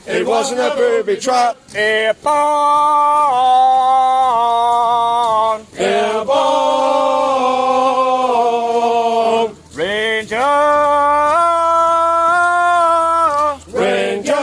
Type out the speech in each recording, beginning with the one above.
It wasn't a booby trap. Airborne, Airborne, Ranger, Ranger.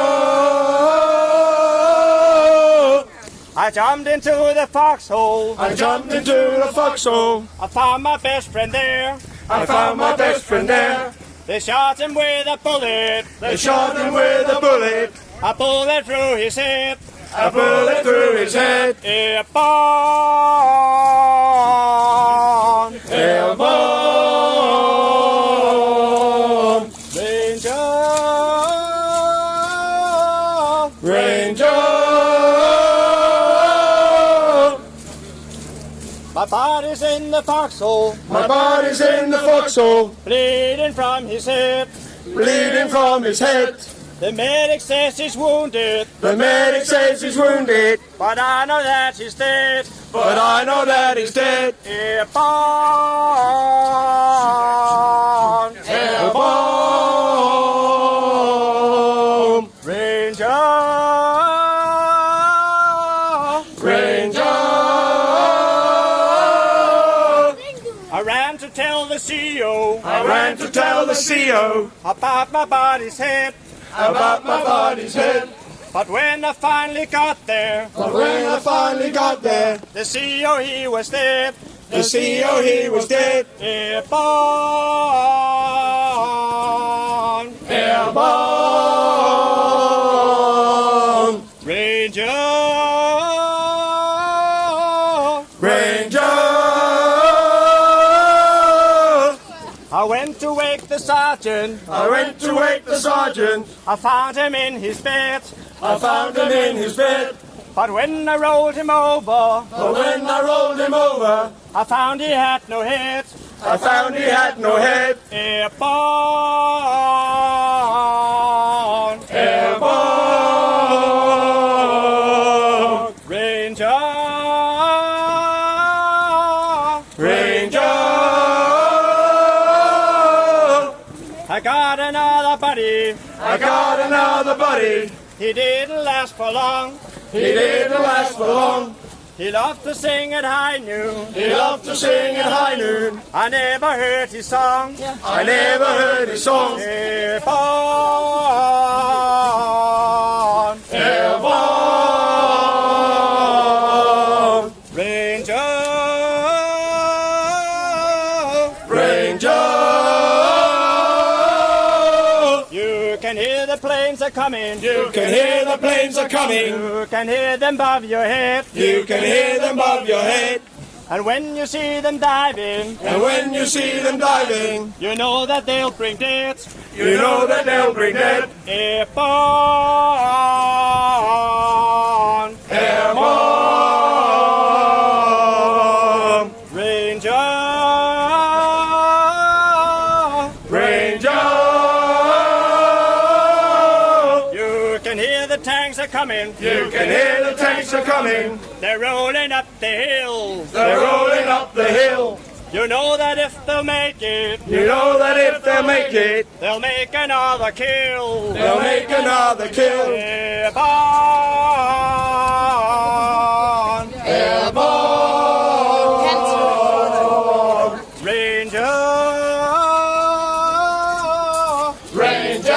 I jumped into the foxhole. I jumped into the foxhole. I found my best friend there. I found my best friend there. They shot him with a bullet. They shot him with a bullet. A bullet through his head. A bullet through his head. Airborne, Airborne, Ranger, Ranger. my body's in the foxhole, My body's in the foxhole, bleeding from his head. bleeding from his head. The medic says he's wounded, The medic says he's wounded, but I know that he's dead. but I know that he's dead. Airborne, Airborne, Ranger, Ranger. I ran to tell the CO I ran to tell the CO about my body's head. about my body's head. But when I finally got there, But when I finally got there, the CO he was dead. the CO he was dead. Airborne, Airborne, Ranger, Ranger. I went to wake the sergeant. I went to wake the sergeant. I found him in his bed. I found him in his bed. But when I rolled him over, But when I rolled him over, I found he had no head. I found he had no head. Airborne, Airborne, Ranger, Ranger. I got another buddy. I got another buddy. He didn't last for long. He didn't last for long. He loved to sing at high noon. He loved to sing at high noon. I never heard his song. I never heard his song. Airborne, Airborne, Ranger, Ranger. you can hear the planes are coming. You can hear the planes are coming. You can hear them above your head. You can hear them above your head. And when you see them diving, And when you see them diving, you know that they'll bring death. you know that they'll bring death. Airborne, Airborne, Ranger, Ranger. you can hear the tanks are coming. You can hear the tanks are coming. They're rolling up the hill. They're rolling up the hill. You know that if they'll make it, You know that if they make it, they'll make another kill. they'll make another kill. Airborne, Airborne, Ranger, Ranger.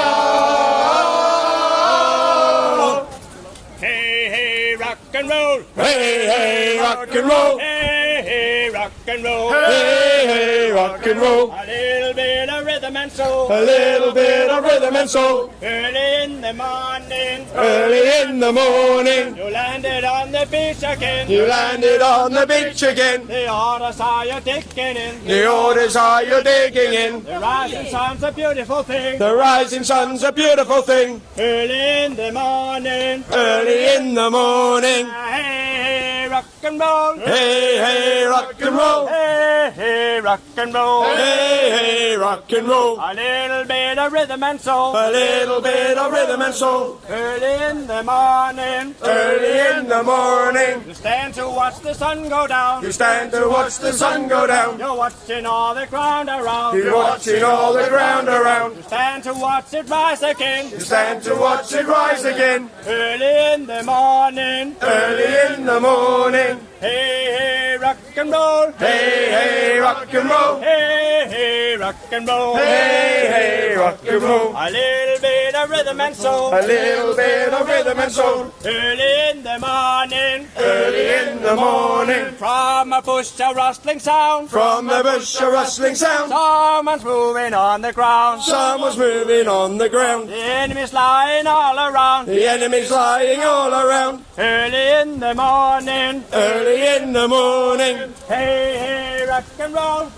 hey, hey, rock and roll. Hey, hey, rock and roll. Hey, hey, rock and roll. Hey, hey, rock and roll. A little bit of rhythm and soul. A little bit of rhythm and soul. Early in the morning, Early in the morning, you landed on the beach again. you landed on the beach again. The orders are you digging in. The orders are you digging in. The rising sun's a beautiful thing. The rising sun's a beautiful thing. Early in the morning, Early in the morning. hey, hey, rock and roll. Hey, hey, rock and roll. Hey, hey, rock and roll. Hey, hey, rock and roll. A little bit of rhythm and soul. A little bit of rhythm and soul. Early in the morning. Early in the morning. You stand to watch the sun go down. You stand to watch the sun go down. You're watching all the ground around. You're watching all the ground around. You stand to watch it rise again. You stand to watch it rise again. Early in the morning. Early in the morning. Hey, hey, rock and roll. Hey, hey, rock and roll. Hey, hey, rock and roll. Hey, hey, rock and roll. A little bit of rhythm and soul. A little bit of rhythm and soul. Early in the morning. Early in the morning. From a bush a rustling sound. From the bush a rustling sound. Someone's moving on the ground. Someone's moving on the ground. The enemy's lying all around. The enemy's lying all around. Early in the morning. Early in the morning. Hey, hey, rock and roll.